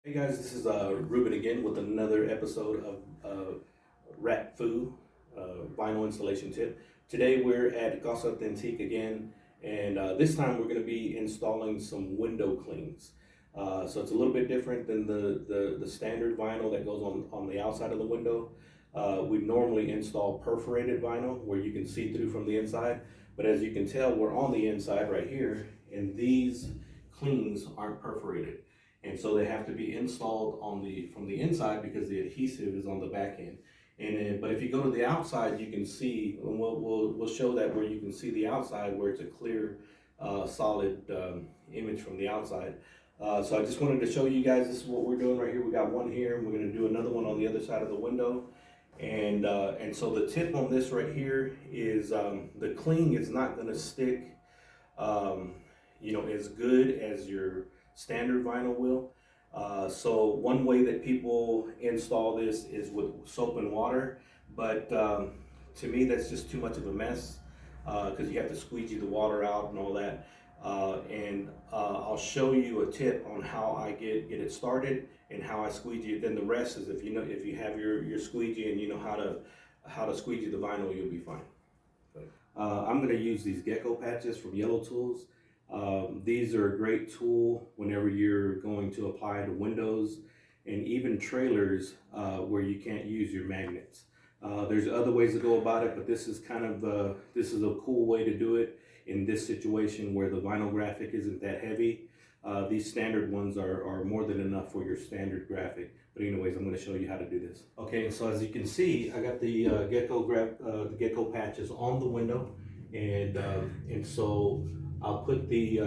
Hey guys, this is Ruben again with another episode of Wrapfu vinyl installation tip. Today we're at Casa Authentique again, and this time we're going to be installing some window clings. So it's a little bit different than the standard vinyl that goes on the outside of the window. We normally install perforated vinyl where you can see through from the inside, but as you can tell, we're on the inside right here, and these clings aren't perforated. And so they have to be installed on from the inside because the adhesive is on the back end. But if you go to the outside, you can see, and we'll show that where you can see the outside where it's a clear, solid image from the outside. So I just wanted to show you guys, this is what we're doing right here. We got one here, and we're going to do another one on the other side of the window. And so the tip on this right here is the cling is not going to stick, as good as your standard vinyl will. So one way that people install this is with soap and water, but to me that's just too much of a mess because you have to squeegee the water out and all that. I'll show you a tip on how I get it started and how I squeegee it. Then the rest is if you have your squeegee and you know how to squeegee the vinyl, you'll be fine. I'm going to use these gecko patches from Yellow Tools. These are a great tool whenever you're going to apply to windows and even trailers where you can't use your magnets. There's other ways to go about it, but this is this is a cool way to do it in this situation where the vinyl graphic isn't that heavy. These standard ones are more than enough for your standard graphic. But anyways, I'm going to show you how to do this. Okay, so as you can see, I got the gecko patches on the window, and so I'll put the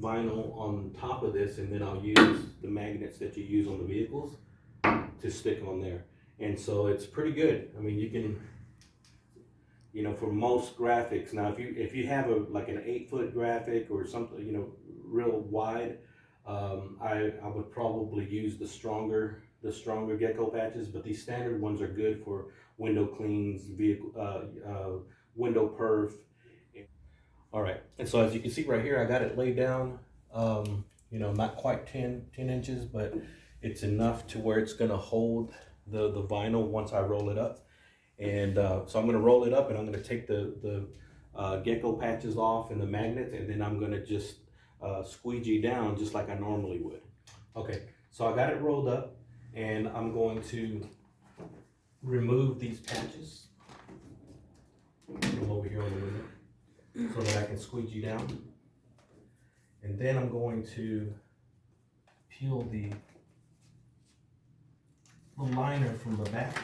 vinyl on top of this, and then I'll use the magnets that you use on the vehicles to stick on there. And so it's pretty good. I mean, you can, for most graphics. Now, if you have like an 8-foot graphic or something, real wide, I would probably use the stronger gecko patches. But these standard ones are good for window cleans, window perf. All right, and so as you can see right here, I got it laid down, not quite 10 inches, but it's enough to where it's gonna hold the vinyl once I roll it up. And so I'm gonna roll it up, and I'm gonna take the gecko patches off and the magnets, and then I'm gonna just squeegee down just like I normally would. Okay, so I got it rolled up, and I'm going to remove these patches. Put them over here on the window so that I can squeegee down. And then I'm going to peel the liner from the back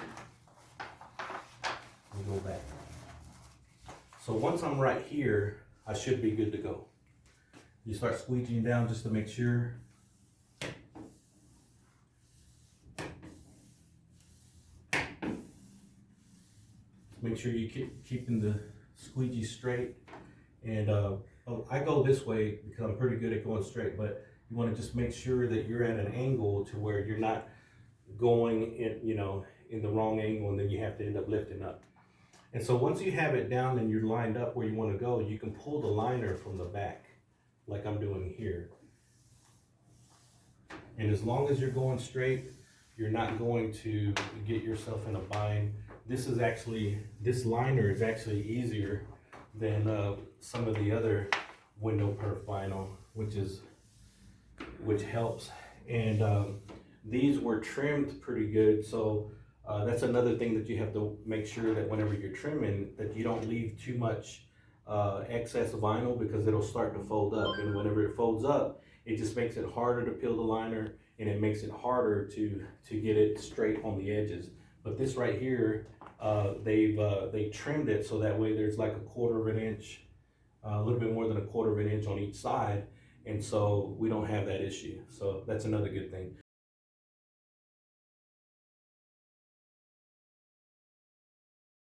and go back. So once I'm right here, I should be good to go. You start squeegeeing down just to make sure. Make sure you keep keeping the squeegee straight. And I go this way because I'm pretty good at going straight, but you want to just make sure that you're at an angle to where you're not going in the wrong angle, and then you have to end up lifting up. And so once you have it down and you're lined up where you want to go, you can pull the liner from the back like I'm doing here. And as long as you're going straight, you're not going to get yourself in a bind. This liner is actually easier than some of the other window perf vinyl, which helps. And these were trimmed pretty good, so that's another thing that you have to make sure that whenever you're trimming, that you don't leave too much excess vinyl, because it'll start to fold up, and whenever it folds up, it just makes it harder to peel the liner, and it makes it harder to get it straight on the edges. But this right here, they trimmed it so that way there's like a 1/4 of an inch, a little bit more than a 1/4 of an inch on each side, and so we don't have that issue. So that's another good thing.